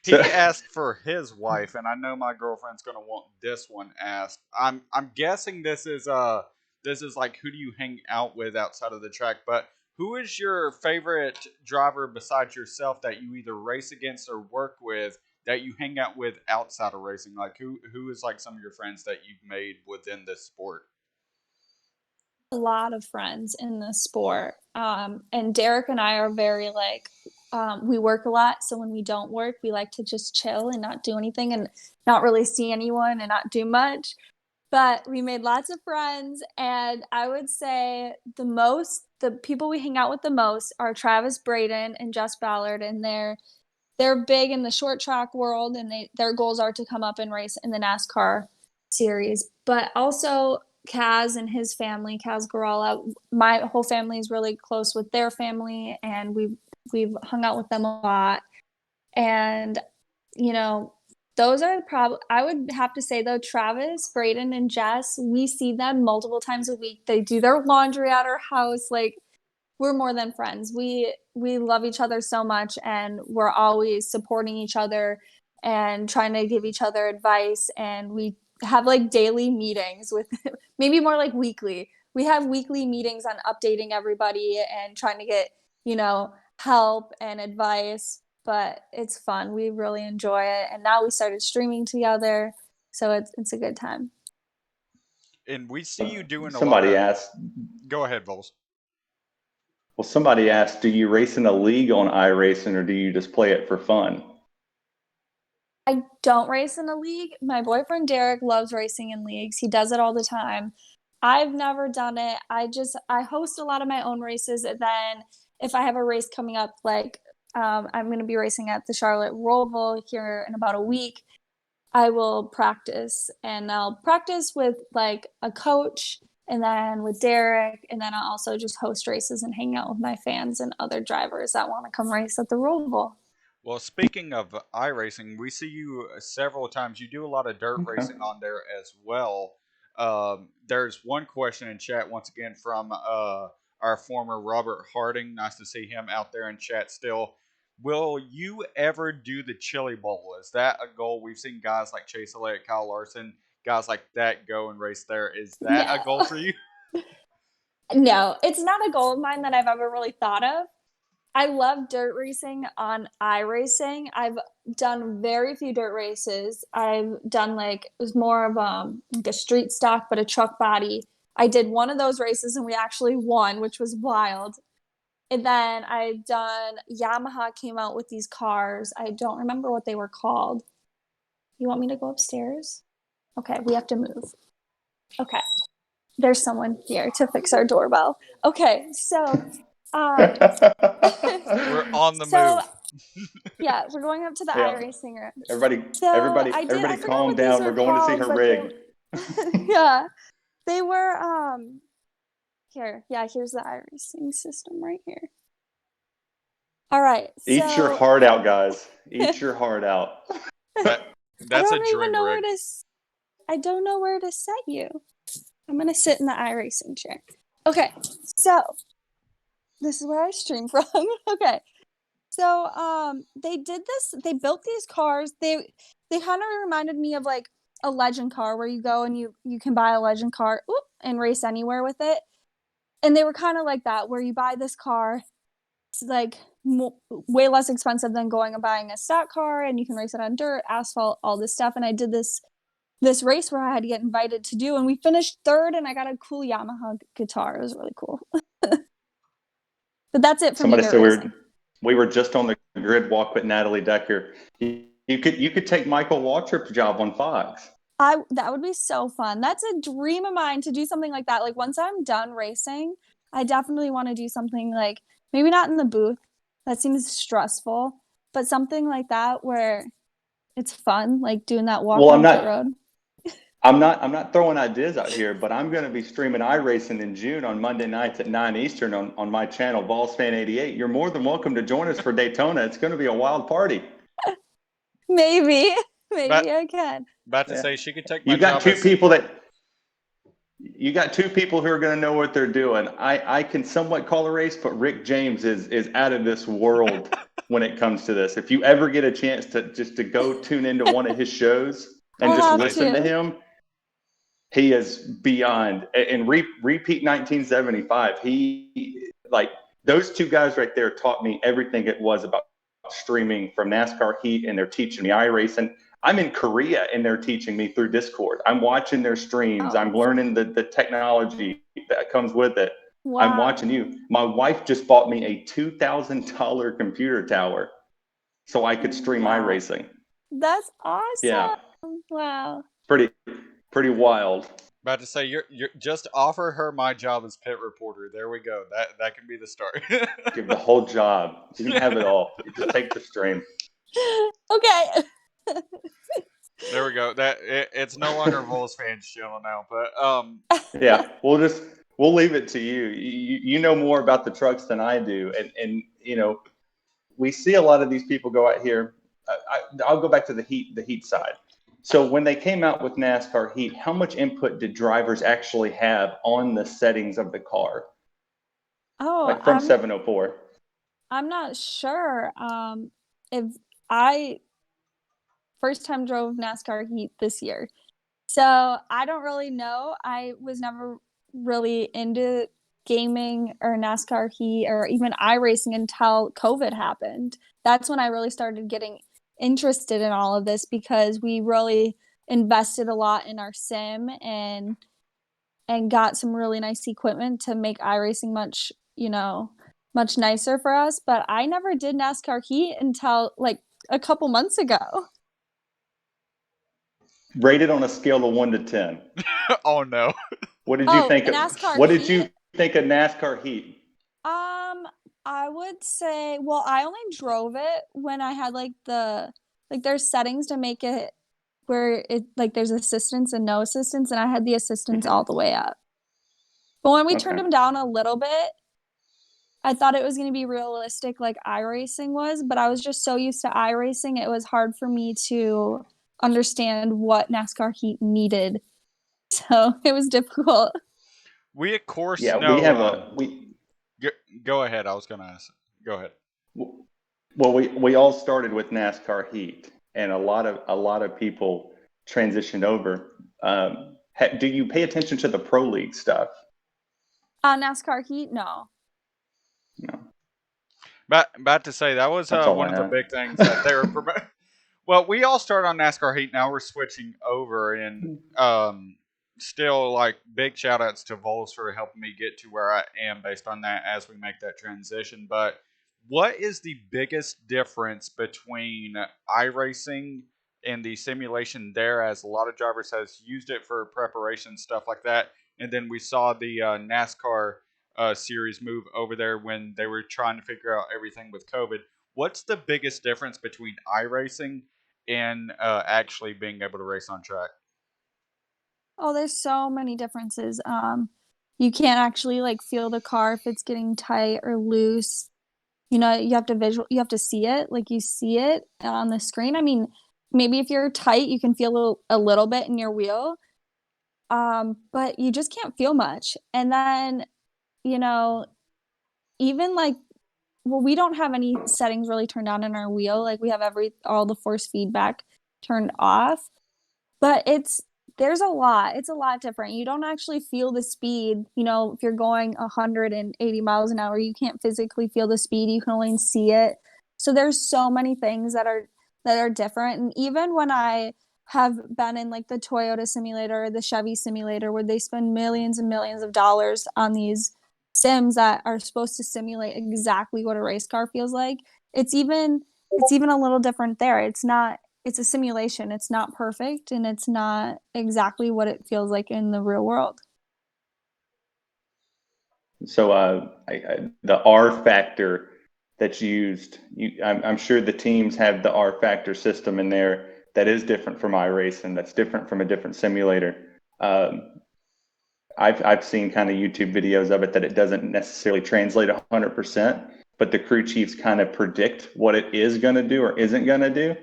he So, asked for his wife, and I know my girlfriend's gonna want this one asked. I'm guessing this is like, who do you hang out with outside of the track? But who is your favorite driver besides yourself that you either race against or work with that you hang out with outside of racing? Like who is like some of your friends that you've made within this sport? A lot of friends in the sport. And Derek and I are very like, we work a lot. So when we don't work, we like to just chill and not do anything and not really see anyone and not do much. But we made lots of friends. And I would say the people we hang out with the most are Travis Braden and Jess Ballard. And they're big in the short track world, and their goals are to come up and race in the NASCAR series. But also Kaz and his family, Kaz Garala, my whole family is really close with their family, and we've hung out with them a lot. And you know, those are probably, I would have to say though, Travis, Braden, and Jess, we see them multiple times a week. They do their laundry at our house. Like, we're more than friends. We love each other so much, and we're always supporting each other and trying to give each other advice. And we have like daily meetings with maybe more like weekly. We have weekly meetings on updating everybody and trying to get, help and advice. But it's fun. We really enjoy it. And now we started streaming together. So it's a good time. And we see you doing a lot somebody of. asked, Go ahead, Vols. well, somebody asked, do you race in a league on iRacing or do you just play it for fun? I don't race in a league. My boyfriend Derek loves racing in leagues. He does it all the time. I've never done it. I host a lot of my own races, and then if I have a race coming up, like I'm going to be racing at the Charlotte Roval here in about a week, I will practice, and I'll practice with like a coach and then with Derek, and then I'll also just host races and hang out with my fans and other drivers that want to come race at the Roval. Well, speaking of iRacing, we see you several times. You do a lot of dirt Okay. racing on there as well. There's one question in chat once again from our former Robert Harding. Nice to see him out there in chat still. Will you ever do the Chili Bowl? Is that a goal? We've seen guys like Chase Elliott, Kyle Larson, guys like that go and race there. Is that a goal No. for you? No, it's not a goal of mine that I've ever really thought of. I love dirt racing on iRacing. I've done very few dirt races. I've done like, it was more of like a street stock, but a truck body. I did one of those races and we actually won, which was wild. And then I've done, Yamaha came out with these cars. I don't remember what they were called. You want me to go upstairs? Okay, we have to move. Okay. There's someone here to fix our doorbell. Okay, so um We're on the so move. yeah, we're going up to the Yeah. iRacing room. Everybody, So I forgot calm what these down. were We're going to see called, her but rig. yeah, they were here. Yeah, here's the iRacing system right here. All right. Eat your So heart out, guys. Eat your heart out. That, I that's a don't even dream know rig. I don't know where to set you. I'm gonna sit in the iRacing chair. Okay, so this is where I stream from. Okay. So they built these cars. They kind of reminded me of like a legend car where you go and you can buy a legend car and race anywhere with it. And they were kind of like that, where you buy this car, it's like way less expensive than going and buying a stock car, and you can race it on dirt, asphalt, all this stuff. And I did this race where I had to get invited to do, and we finished third, and I got a cool Yamaha guitar. It was really cool. But that's it for Somebody me. said we were just on the grid walk with Natalie Decker. You could take Michael Waltrip's job on Fox. That would be so fun. That's a dream of mine to do something like that. Like once I'm done racing, I definitely want to do something like maybe not in the booth. That seems stressful, but something like that where it's fun, like doing that walk Well, on pit road. I'm not throwing ideas out here, but I'm going to be streaming iRacing in June on Monday nights at 9 Eastern on my channel, VolsFan88. You're more than welcome to join us for Daytona. It's going to be a wild party. Maybe I can. About to Yeah. say she could take my You got job. you got two people who are going to know what they're doing. I can somewhat call a race, but Rick James is out of this world when it comes to this. If you ever get a chance to go tune into one of his shows and I'll just have listen to to. him, he is beyond. And repeat 1975. He, like, those two guys right there taught me everything it was about streaming from NASCAR Heat, and they're teaching me iRacing. I'm in Korea and they're teaching me through Discord. I'm watching their streams. Oh, I'm learning the technology that comes with it. I'm wow. watching you. My wife just bought me a $2,000 computer tower so I could stream Wow. iRacing. That's awesome. Yeah, Wow. pretty wild. About to say, you're just offer her my job as pit reporter. There we go. That can be the start. Give the whole job. You can have it all. You just take the stream. Okay. There we go. It's no longer Vols fans channel now, but Yeah, we'll leave it to you. You know more about the trucks than I do, and you know, we see a lot of these people go out here. I'll go back to the heat side. So when they came out with NASCAR Heat, how much input did drivers actually have on the settings of the car? Oh, Like from 704. I'm not sure. If I first time drove NASCAR Heat this year. So I don't really know. I was never really into gaming or NASCAR Heat or even iRacing until COVID happened. That's when I really started getting interested in all of this because we really invested a lot in our sim and got some really nice equipment to make iRacing much nicer for us. But I never did NASCAR Heat until like a couple months ago. Rated on a scale of 1 to 10. oh no. What did you think of NASCAR what did Heat? you think of NASCAR Heat? I would say, well, I only drove it when I had like there's settings to make it where it like there's assistance and no assistance, and I had the assistance all the way up. But when we turned them down a little bit, I thought it was going to be realistic like iRacing was, but I was just so used to iRacing, it was hard for me to understand what NASCAR Heat needed. So it was difficult. We of course Yeah, know. we have Go ahead. I was going to ask. Go ahead. Well, we all started with NASCAR Heat, and a lot of people transitioned over. Do you pay attention to the Pro League stuff? NASCAR Heat, no. No. About to say that was That's all one I of the have. big things that they were promoting. Well, we all started on NASCAR Heat. Now we're switching over, and still, like, big shout outs to Vols for helping me get to where I am based on that as we make that transition. But what is the biggest difference between iRacing and the simulation there, as a lot of drivers has used it for preparation, stuff like that, and then we saw the NASCAR series move over there when they were trying to figure out everything with COVID. What's the biggest difference between iRacing and actually being able to race on track? Oh, there's so many differences. You can't actually like feel the car if it's getting tight or loose. You know, you have to see it, like you see it on the screen. I mean, maybe if you're tight, you can feel a little bit in your wheel. But you just can't feel much. And then, you know, even like, well, we don't have any settings really turned on in our wheel. Like we have all the force feedback turned off, but there's a lot. It's a lot different. You don't actually feel the speed. You know, if you're going 180 miles an hour, you can't physically feel the speed. You can only see it. So there's so many things that are different. And even when I have been in like the Toyota simulator or the Chevy simulator where they spend millions and millions of dollars on these sims that are supposed to simulate exactly what a race car feels like, it's even a little different there. It's a simulation. It's not perfect, and it's not exactly what it feels like in the real world. So the R factor that's used, I'm sure the teams have the R factor system in there that is different from iRacing, that's different from a different simulator. I've seen kind of YouTube videos of it that it doesn't necessarily translate 100%, but the crew chiefs kind of predict what it is going to do or isn't going to do.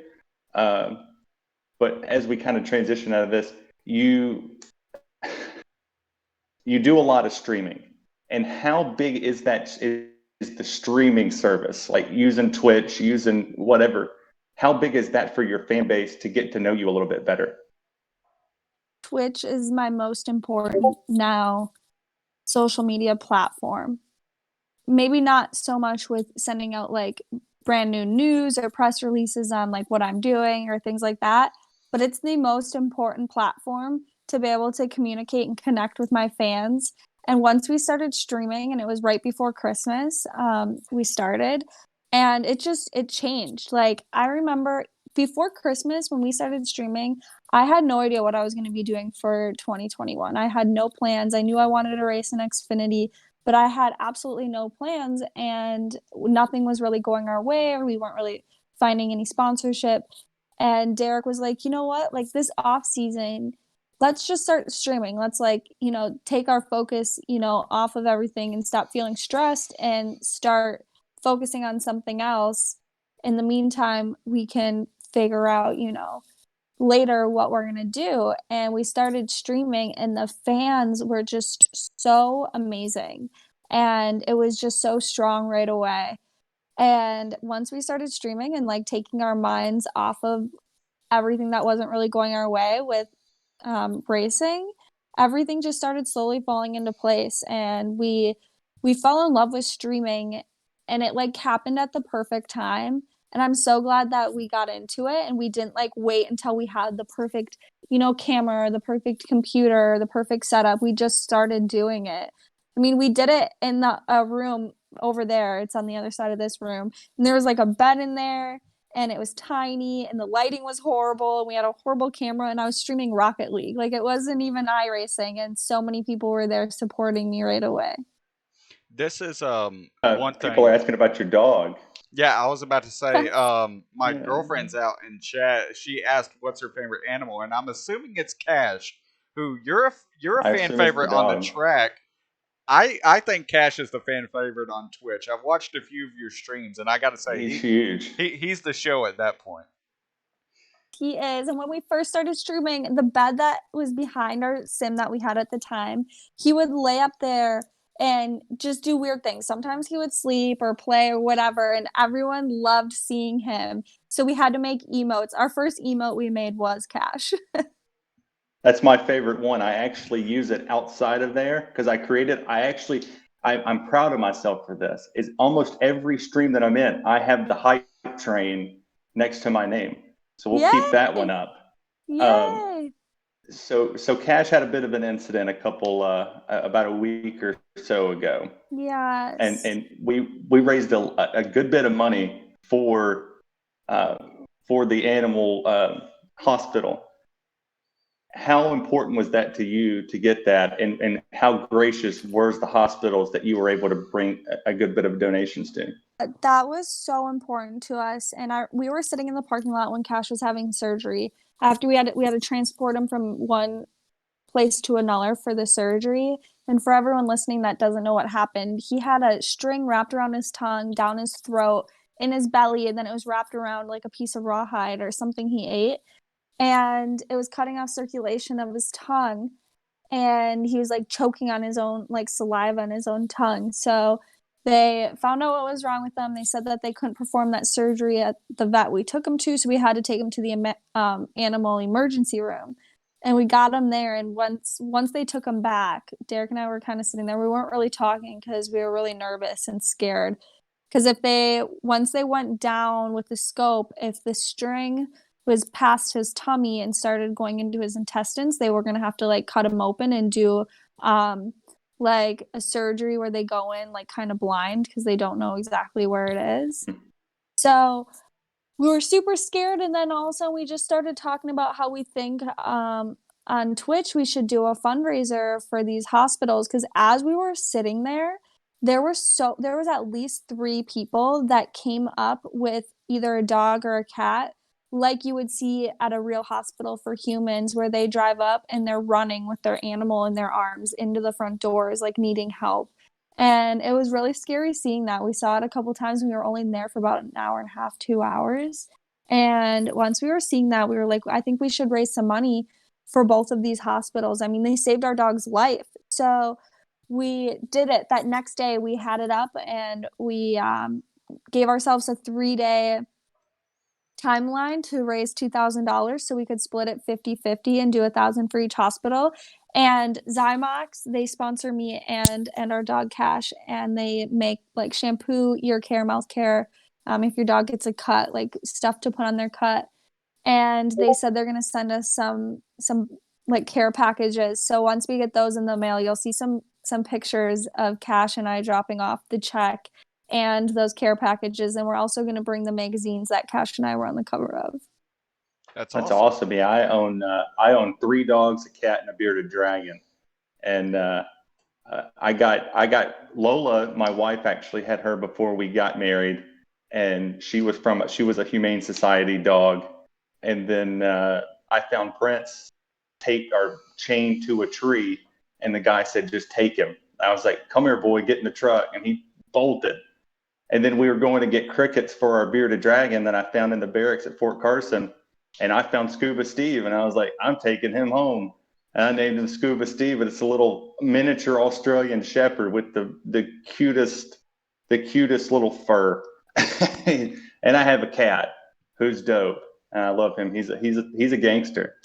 But as we kind of transition out of this, you do a lot of streaming. And how big is that? the streaming service, like using Twitch, using whatever? How big is that for your fan base to get to know you a little bit better? Twitch is my most important now social media platform. Maybe not so much with sending out like brand new news or press releases on like what I'm doing or things like that, but it's the most important platform to be able to communicate and connect with my fans. And once we started streaming, and it was right before Christmas, we started, and it changed. Like, I remember before Christmas when we started streaming, I had no idea what I was going to be doing for 2021. I had no plans. I knew I wanted to race in Xfinity, but I had absolutely no plans, and nothing was really going our way, or we weren't really finding any sponsorship. And Derek was like, you know what? Like, this off season, let's just start streaming. Let's, like, take our focus, off of everything and stop feeling stressed and start focusing on something else. In the meantime, we can figure out, later what we're going to do. And we started streaming, and the fans were just so amazing. And it was just so strong right away. And once we started streaming and like taking our minds off of everything that wasn't really going our way with racing, everything just started slowly falling into place. And we fell in love with streaming, and it like happened at the perfect time. And I'm so glad that we got into it, and we didn't like wait until we had the perfect, camera, the perfect computer, the perfect setup. We just started doing it. I mean, we did it in the room over there. It's on the other side of this room. And there was like a bed in there, and it was tiny, and the lighting was horrible. And we had a horrible camera, and I was streaming Rocket League. Like, it wasn't even iRacing, and so many people were there supporting me right away. This is one thing. People are asking about your dog. Yeah, I was about to say, my girlfriend's out in chat. She asked what's her favorite animal, and I'm assuming it's Cash, who you're a fan favorite on the track. I think Cash is the fan favorite on Twitch. I've watched a few of your streams, and I got to say, he's huge. He's the show at that point. He is. And when we first started streaming, the bed that was behind our sim that we had at the time, he would lay up there and just do weird things. Sometimes he would sleep or play or whatever, and everyone loved seeing him. So we had to make emotes. Our first emote we made was Cash. That's my favorite one. I actually use it outside of there because I'm proud of myself for this. Is almost every stream that I'm in, I have the hype train next to my name. So we'll keep that one up. Yay! So Cash had a bit of an incident about a week or so ago. Yes. And we raised a good bit of money for the animal hospital. How important was that to you to get that, and how gracious were the hospitals that you were able to bring a good bit of donations to? That was so important to us, and we were sitting in the parking lot when Cash was having surgery. After we had to transport him from one place to another for the surgery. And for everyone listening that doesn't know what happened, he had a string wrapped around his tongue, down his throat, in his belly, and then it was wrapped around like a piece of rawhide or something he ate. And it was cutting off circulation of his tongue, and he was like choking on his own like saliva on his own tongue. So they found out what was wrong with him. They said that they couldn't perform that surgery at the vet we took him to, so we had to take him to the animal emergency room. And we got him there, and once they took him back, Derek and I were kind of sitting there. We weren't really talking because we were really nervous and scared. Because once they went down with the scope, if the string was past his tummy and started going into his intestines, they were going to have to like cut him open and do like a surgery where they go in like kind of blind because they don't know exactly where it is. So we were super scared. And then also we just started talking about how we think on Twitch we should do a fundraiser for these hospitals, because as we were sitting there was at least 3 people that came up with either a dog or a cat, like you would see at a real hospital for humans, where they drive up and they're running with their animal in their arms into the front doors, like needing help. And it was really scary seeing that. We saw it a couple times, and we were only in there for about an hour and a half, 2 hours. And once we were seeing that, we were like, I think we should raise some money for both of these hospitals. I mean, they saved our dog's life. So we did it that next day. We had it up, and we gave ourselves a 3-day timeline to raise $2,000 so we could split it 50-50 and do $1,000 for each hospital. And Zymox, they sponsor me and our dog Cash, and they make like shampoo, ear care, mouth care. If your dog gets a cut, like stuff to put on their cut. And they said they're gonna send us some like care packages. So once we get those in the mail, you'll see some pictures of Cash and I dropping off the check and those care packages. And we're also going to bring the magazines that Cash and I were on the cover of. That's That's awesome. awesome. Yeah, I own 3 dogs, a cat, and a bearded dragon. And I got Lola. My wife actually had her before we got married, and she was a Humane Society dog. And then I found Prince taped our chain to a tree, and the guy said, "Just take him." I was like, "Come here, boy, get in the truck," and he bolted. And then we were going to get crickets for our bearded dragon that I found in the barracks at Fort Carson. And I found Scuba Steve, and I was like, "I'm taking him home." And I named him Scuba Steve, but it's a little miniature Australian Shepherd with the cutest little fur. And I have a cat who's dope, and I love him. He's a gangster.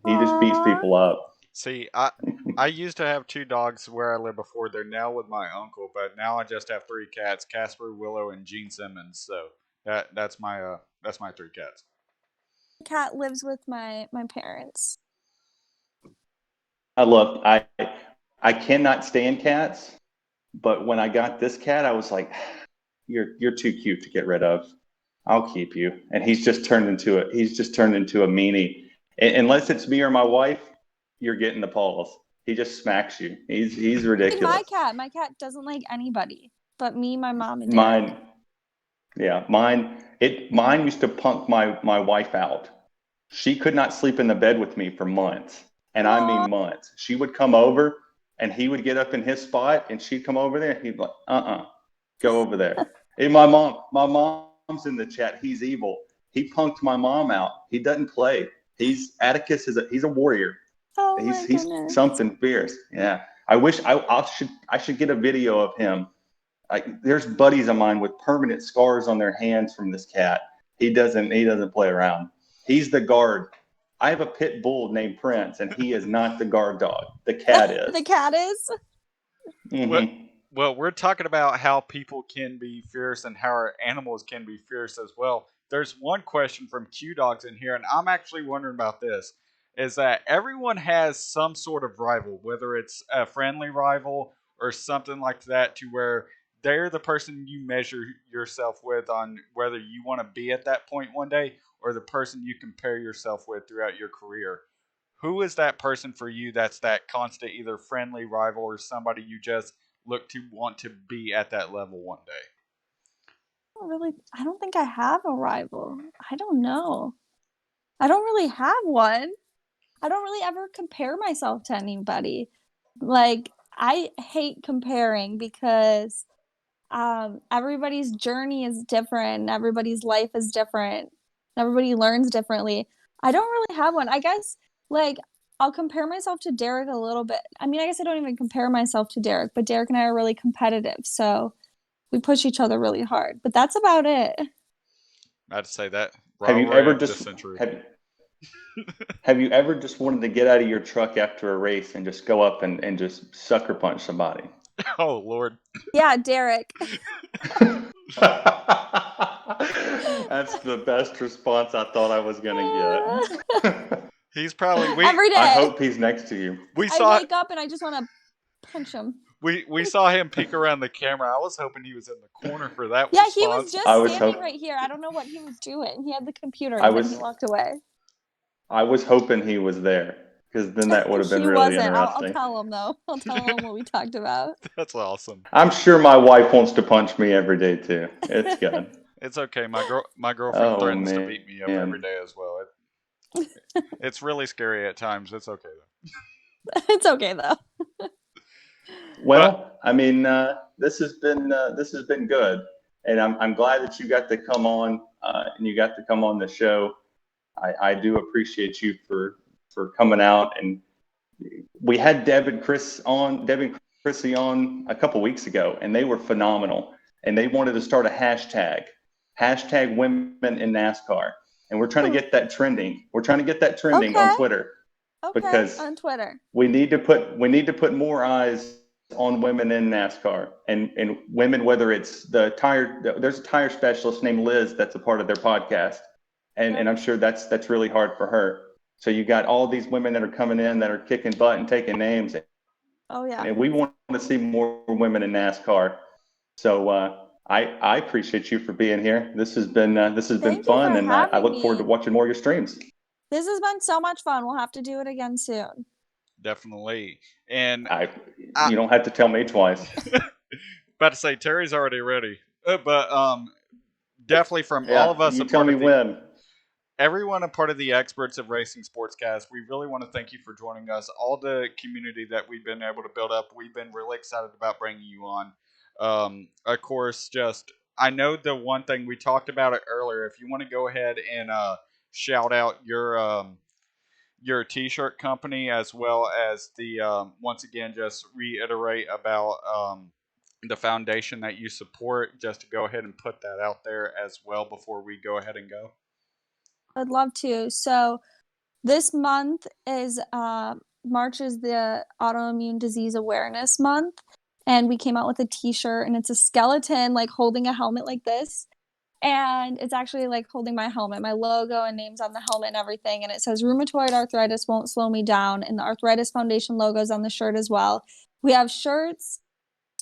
He just beats people up. See, I used to have 2 dogs where I lived before. They're now with my uncle, but now I just have 3 cats: Casper, Willow, and Gene Simmons. So that's my 3 cats. Cat lives with my parents. I cannot stand cats, but when I got this cat, I was like, you're too cute to get rid of. I'll keep you. And he's just turned into a meanie. Unless it's me or my wife, you're getting the paws. He just smacks you. He's ridiculous. My cat doesn't like anybody but me, my mom, and dad. Mine used to punk my wife out. She could not sleep in the bed with me for months. And I mean months. She would come over, and he would get up in his spot, and she'd come over there, and he'd be like, go over there. And my mom's in the chat. He's evil. He punked my mom out. He doesn't play. Atticus he's a warrior. Oh, He's something fierce. Yeah. I wish I should get a video of him. Like, there's buddies of mine with permanent scars on their hands from this cat. He doesn't play around. He's the guard. I have a pit bull named Prince, and he is not the guard dog. The cat is. The cat is? Mm-hmm. Well, we're talking about how people can be fierce and how our animals can be fierce as well. There's one question from Q Dogs in here, and I'm actually wondering about this. Is that everyone has some sort of rival, whether it's a friendly rival or something like that, to where they're the person you measure yourself with on whether you want to be at that point one day, or the person you compare yourself with throughout your career. Who is that person for you that's that constant either friendly rival or somebody you just look to want to be at that level one day? I don't think I have a rival. I don't know. I don't really have one. I don't really ever compare myself to anybody. Like, I hate comparing because everybody's journey is different. Everybody's life is different. Everybody learns differently. I don't really have one. I guess, like, I'll compare myself to Derek a little bit. I mean, I guess I don't even compare myself to Derek, but Derek and I are really competitive. So we push each other really hard. But that's about it. I'd say that. Have you ever just wanted to get out of your truck after a race and just go up and just sucker punch somebody? Oh, Lord. Yeah, Derek. That's the best response I thought I was going to get. He's probably... Every day. I hope he's next to you. I wake up and I just want to punch him. We saw him peek around the camera. I was hoping he was in the corner for that Yeah, response. he was just standing right here. I don't know what he was doing. He had the computer and then he walked away. I was hoping he was there, because then that would have been really interesting. I'll tell him, though. I'll tell him what we talked about. That's awesome. I'm sure my wife wants to punch me every day, too. It's good. It's okay. My girlfriend threatens to beat me up every day as well. It's really scary at times. It's okay, though. It's okay, though. Well, I mean, this has been good, and I'm glad that you got to come on and you got to come on the show. I do appreciate you for coming out, and we had Devin Chris on. Devin Chrissy on a couple weeks ago, and they were phenomenal. And they wanted to start a hashtag women in NASCAR. And we're trying to get that trending. We're trying to get that trending on Okay. Twitter Okay, because on Twitter. we need to put more eyes on women in NASCAR and women, whether it's there's a tire specialist named Liz that's a part of their podcast. And I'm sure that's really hard for her. So you got all these women that are coming in that are kicking butt and taking names. Oh yeah. And we want to see more women in NASCAR. So I appreciate you for being here. This has been Thank you fun, for and I having look forward to me. watching more of your streams. This has been so much fun. We'll have to do it again soon. Definitely. And you don't have to tell me twice. about to say Terry's already ready, but definitely from Yeah, all of us. you tell me when. Everyone a part of the Experts of Racing Sportscast, we really want to thank you for joining us. All the community that we've been able to build up, we've been really excited about bringing you on. Of course, I know the one thing we talked about it earlier. If you want to go ahead and shout out your T-shirt company, as well as the once again, just reiterate about the foundation that you support, just to go ahead and put that out there as well before we go ahead and go. I'd love to. So this month is March is the Autoimmune Disease Awareness Month, and we came out with a T-shirt, and it's a skeleton like holding a helmet like this, and it's actually like holding my helmet, my logo and names on the helmet and everything, and it says "Rheumatoid arthritis won't slow me down," and the Arthritis Foundation logo's on the shirt as well. We have shirts,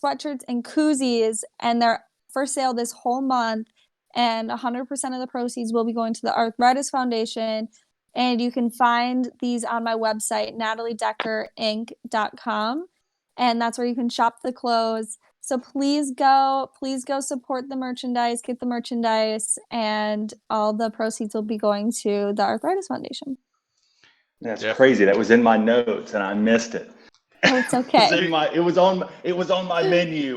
sweatshirts, and koozies, and they're for sale this whole month. And 100% of the proceeds will be going to the Arthritis Foundation. And you can find these on my website, nataliedeckerink.com. And that's where you can shop the clothes. So please go support the merchandise, get the merchandise, and all the proceeds will be going to the Arthritis Foundation. That's crazy. That was in my notes and I missed it. Oh, it's okay. It was on my menu. It's on my menu.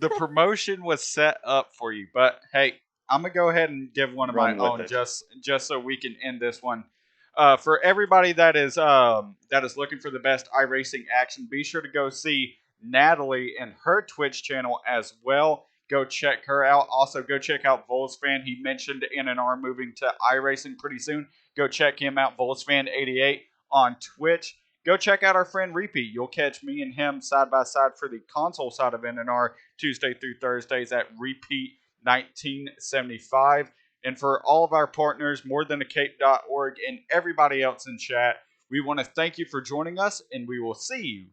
The promotion was set up for you, but hey, I'm gonna go ahead and give one of my own just so we can end this one. For everybody that is looking for the best iRacing action, be sure to go see Natalie and her Twitch channel as well. Go check her out. Also, go check out Volsfan. He mentioned NNR moving to iRacing pretty soon. Go check him out, Volsfan88 on Twitch. Go check out our friend Repeat. You'll catch me and him side by side for the console side of NNR Tuesday through Thursdays at Repeat 1975. And for all of our partners, morethanAcape.org, and everybody else in chat, we want to thank you for joining us, and we will see you